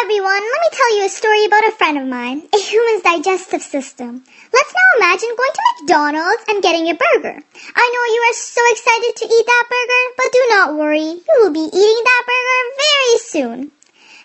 everyone, let me tell you a story about a friend of mine, a human's digestive system. Let's now imagine going to McDonald's and getting a burger. I know you are so excited to eat that burger, but do not worry, you will be eating that burger very soon.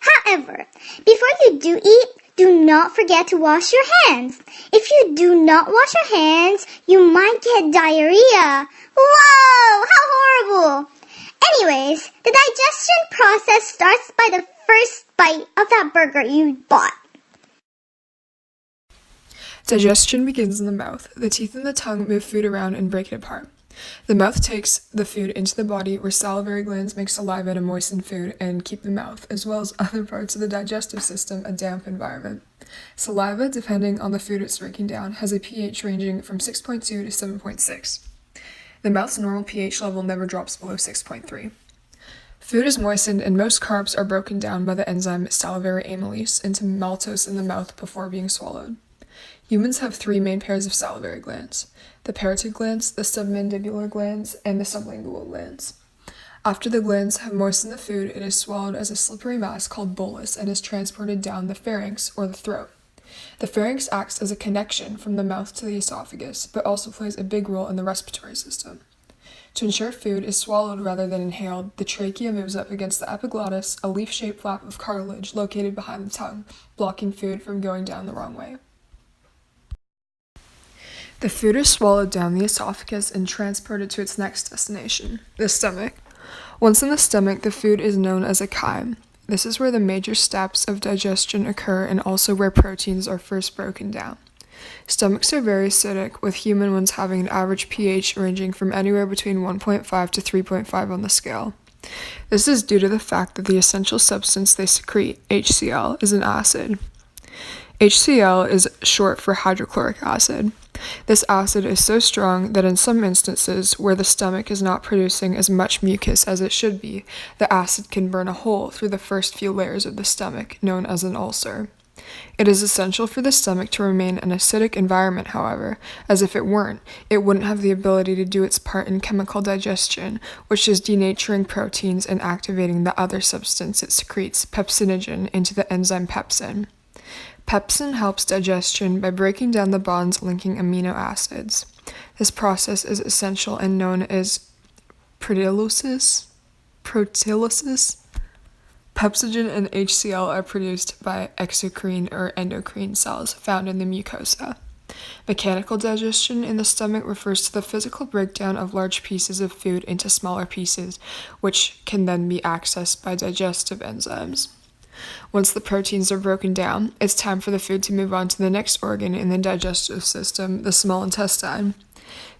However, before you do eat, do not forget to wash your hands. If you do not wash your hands, you might get diarrhea. Whoa, how horrible! Anyways, the digestion process starts by the first bite of that burger you bought. Digestion begins in the mouth. The teeth and the tongue move food around and break it apart. The mouth takes the food into the body, where salivary glands make saliva to moisten food and keep the mouth, as well as other parts of the digestive system, a damp environment. Saliva, depending on the food it's breaking down, has a pH ranging from 6.2 to 7.6. The mouth's normal pH level never drops below 6.3. Food is moistened, and most carbs are broken down by the enzyme salivary amylase into maltose in the mouth before being swallowed. Humans have three main pairs of salivary glands: the parotid glands, the submandibular glands, and the sublingual glands. After the glands have moistened the food, it is swallowed as a slippery mass called bolus and is transported down the pharynx, or the throat. The pharynx acts as a connection from the mouth to the esophagus, but also plays a big role in the respiratory system. To ensure food is swallowed rather than inhaled, the trachea moves up against the epiglottis, a leaf-shaped flap of cartilage located behind the tongue, blocking food from going down the wrong way. The food is swallowed down the esophagus and transported to its next destination, the stomach. Once in the stomach, the food is known as a chyme. This is where the major steps of digestion occur and also where proteins are first broken down. Stomachs are very acidic, with human ones having an average pH ranging from anywhere between 1.5 to 3.5 on the scale. This is due to the fact that the essential substance they secrete, HCl, is an acid. HCl is short for hydrochloric acid. This acid is so strong that in some instances where the stomach is not producing as much mucus as it should be, the acid can burn a hole through the first few layers of the stomach, known as an ulcer. It is essential for the stomach to remain an acidic environment, however, as if it weren't, it wouldn't have the ability to do its part in chemical digestion, which is denaturing proteins and activating the other substance it secretes, pepsinogen, into the enzyme pepsin. Pepsin helps digestion by breaking down the bonds linking amino acids. This process is essential and known as proteolysis. Pepsinogen and HCl are produced by exocrine or endocrine cells found in the mucosa. Mechanical digestion in the stomach refers to the physical breakdown of large pieces of food into smaller pieces, which can then be accessed by digestive enzymes. Once the proteins are broken down, it's time for the food to move on to the next organ in the digestive system, the small intestine.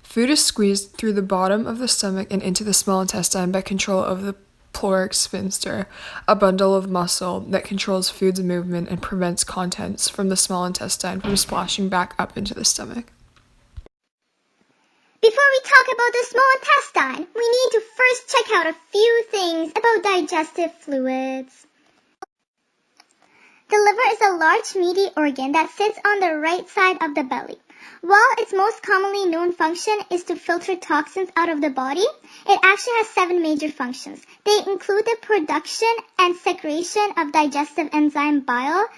Food is squeezed through the bottom of the stomach and into the small intestine by control of the pyloric sphincter, a bundle of muscle that controls food's movement and prevents contents from the small intestine from splashing back up into the stomach. Before we talk about the small intestine, we need to first check out a few things about digestive fluids. The liver is a large meaty organ that sits on the right side of the belly. While its most commonly known function is to filter toxins out of the body, it actually has 7 major functions. They include the production and secretion of digestive enzyme bile,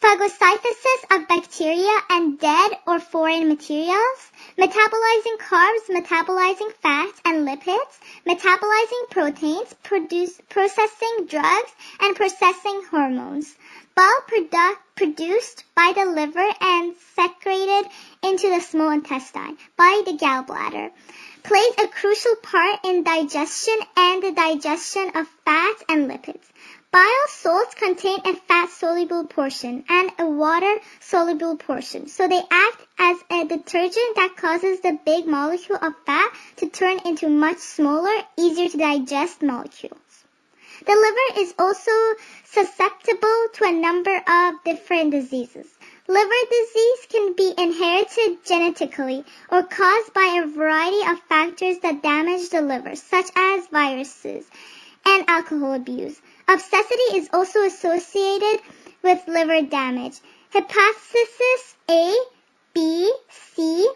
phagocytosis of bacteria and dead or foreign materials, metabolizing carbs, metabolizing fats and lipids, metabolizing proteins, processing drugs, and processing hormones. Bile produced by the liver and secreted into the small intestine by the gallbladder plays a crucial part in digestion and the digestion of fats and lipids. Bile salts contain a fat-soluble portion and a water-soluble portion, so they act as a detergent that causes the big molecule of fat to turn into much smaller, easier to digest molecules. The liver is also susceptible to a number of different diseases. Liver disease can be inherited genetically or caused by a variety of factors that damage the liver, such as viruses and alcohol abuse. Obesity is also associated with liver damage. Hepatitis A, B, C,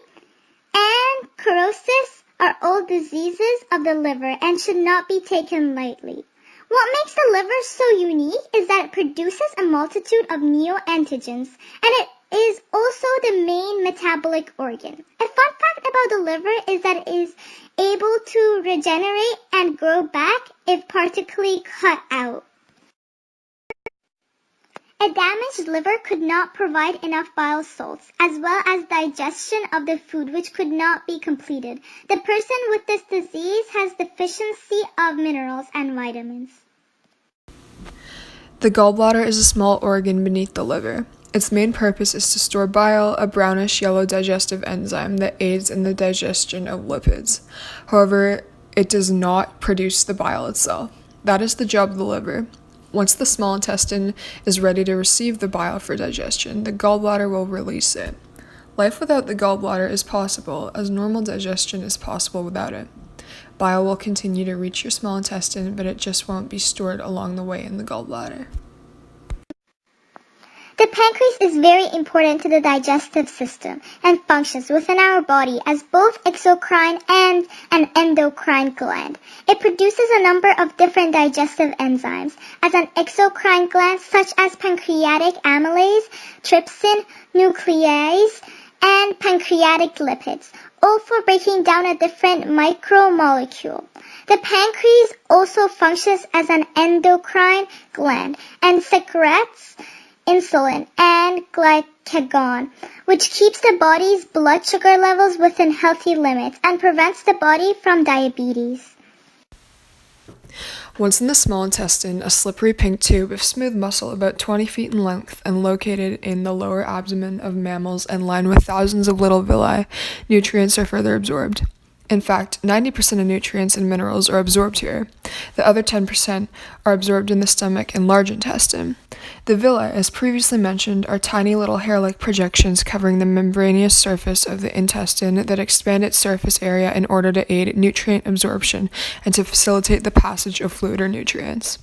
and cirrhosis are all diseases of the liver and should not be taken lightly. What makes the liver so unique is that it produces a multitude of neoantigens, and it is also the main metabolic organ. A fun fact about the liver is that it is able to regenerate and grow back if partially cut out. A damaged liver could not provide enough bile salts, as well as digestion of the food, which could not be completed. The person with this disease has deficiency of minerals and vitamins. The gallbladder is a small organ beneath the liver. Its main purpose is to store bile, a brownish-yellow digestive enzyme that aids in the digestion of lipids. However, it does not produce the bile itself. That is the job of the liver. Once the small intestine is ready to receive the bile for digestion, the gallbladder will release it. Life without the gallbladder is possible, as normal digestion is possible without it. Bile will continue to reach your small intestine, but it just won't be stored along the way in the gallbladder. The pancreas is very important to the digestive system and functions within our body as both exocrine and an endocrine gland. It produces a number of different digestive enzymes as an exocrine gland such as pancreatic amylase, trypsin, nuclease, and pancreatic lipids, all for breaking down a different micromolecule. The pancreas also functions as an endocrine gland and secretes insulin and glucagon, which keeps the body's blood sugar levels within healthy limits and prevents the body from diabetes. Once in the small intestine, a slippery pink tube of smooth muscle about 20 feet in length and located in the lower abdomen of mammals and lined with thousands of little villi, nutrients are further absorbed. In fact, 90% of nutrients and minerals are absorbed here. The other 10% are absorbed in the stomach and large intestine. The villi, as previously mentioned, are tiny little hair-like projections covering the membranous surface of the intestine that expand its surface area in order to aid nutrient absorption and to facilitate the passage of fluid or nutrients.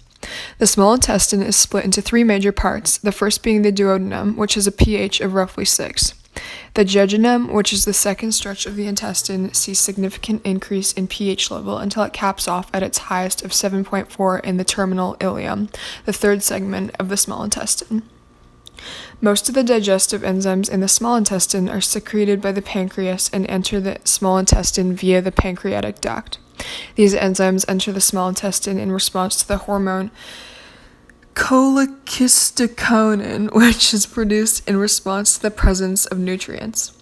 The small intestine is split into three major parts, the first being the duodenum, which has a pH of roughly 6. The jejunum, which is the second stretch of the intestine, sees significant increase in pH level until it caps off at its highest of 7.4 in the terminal ileum, the third segment of the small intestine. Most of the digestive enzymes in the small intestine are secreted by the pancreas and enter the small intestine via the pancreatic duct. These enzymes enter the small intestine in response to the hormone cholecystoconin, which is produced in response to the presence of nutrients.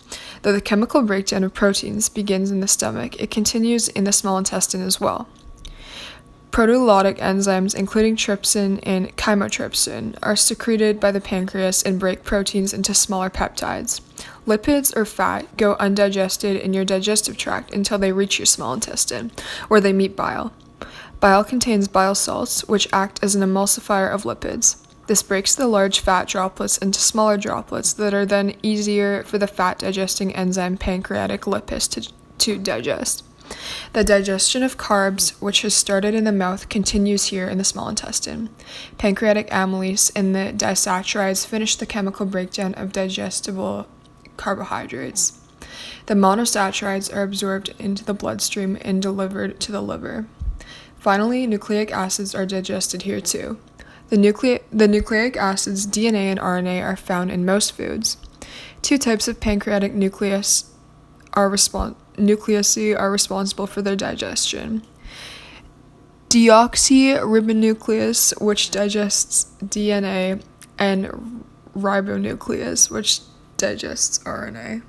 Though the chemical breakdown of proteins begins in the stomach, it continues in the small intestine as well. Proteolytic enzymes, including trypsin and chymotrypsin, are secreted by the pancreas and break proteins into smaller peptides. Lipids or fat go undigested in your digestive tract until they reach your small intestine, where they meet bile. Bile contains bile salts, which act as an emulsifier of lipids. This breaks the large fat droplets into smaller droplets that are then easier for the fat-digesting enzyme pancreatic lipase to digest. The digestion of carbs, which has started in the mouth, continues here in the small intestine. Pancreatic amylase and the disaccharides finish the chemical breakdown of digestible carbohydrates. The monosaccharides are absorbed into the bloodstream and delivered to the liver. Finally, nucleic acids are digested here too. The nucleic acids DNA and RNA are found in most foods. Two types of pancreatic nuclei are responsible for their digestion. Deoxyribonuclease, which digests DNA, and ribonuclease, which digests RNA.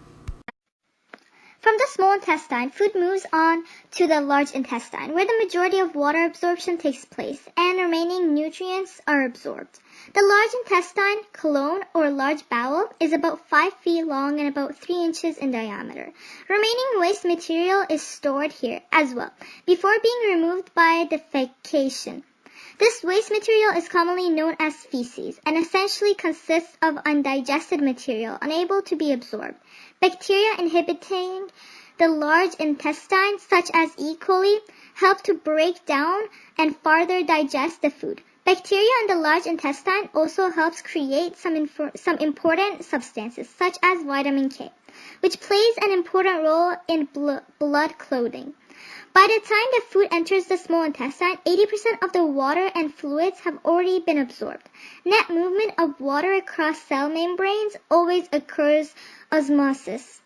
From the small intestine, food moves on to the large intestine, where the majority of water absorption takes place and remaining nutrients are absorbed. The large intestine, colon, or large bowel, is about 5 feet long and about 3 inches in diameter. Remaining waste material is stored here as well, before being removed by defecation. This waste material is commonly known as feces and essentially consists of undigested material unable to be absorbed. Bacteria inhabiting the large intestine, such as E. coli, help to break down and further digest the food. Bacteria in the large intestine also helps create some important substances, such as vitamin K, which plays an important role in blood clotting. By the time the food enters the small intestine, 80% of the water and fluids have already been absorbed. Net movement of water across cell membranes always occurs osmosis.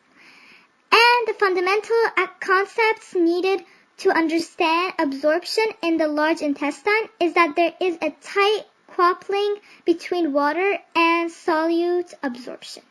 And the fundamental concepts needed to understand absorption in the large intestine is that there is a tight coupling between water and solute absorption.